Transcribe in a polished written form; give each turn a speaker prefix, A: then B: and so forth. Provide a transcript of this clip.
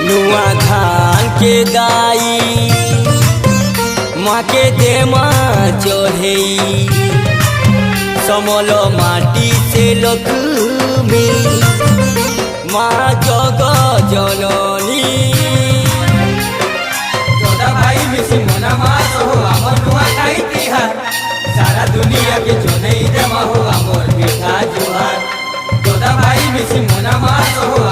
A: नुआ धान के दाई माँ के दे माँ चढ़े समल माटी से लक्ष्मी माँ जग जननी
B: जोदा भाई मिसी मना मास हो आमर नुआ खाई तिहार सारा दुनिया के जोने जमा हो आमर बेटा जोहार जोदा भाई मिसी मना मास हो